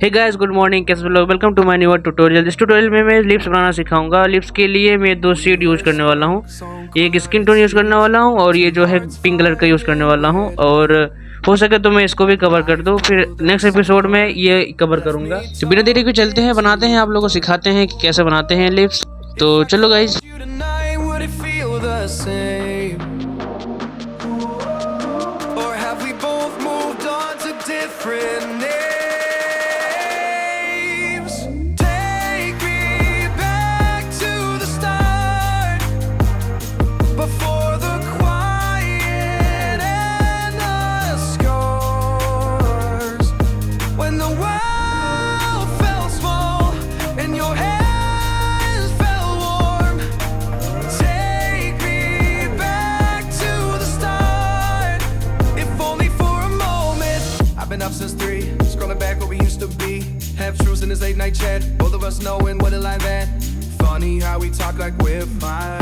Hey guys, good morning. कैसे लोग? Welcome to my new tutorial. इस ट्यूटोरियल में मैं लिप्स बनाना सिखाऊंगा। लिप्स के लिए मैं दो शेड यूज़ करने वाला हूँ। एक स्किन टोन यूज़ करने वाला हूँ और ये जो है पिंक कलर का यूज़ करने वाला हूँ। और हो सके तो मैं इसको भी कवर कर दूँ, फिर नेक्स्ट एपिसोड में ये कवर करूँगा। तो बिना देरी के चलते हैं, बनाते हैं, आप लोगों को सिखाते हैं कि कैसे बनाते हैं लिप्स। तो चलो guys. Up since 3, scrolling back where we used to be. Half truths in this late night chat, both of us knowing what a lie that. Funny how we talk like we're fine.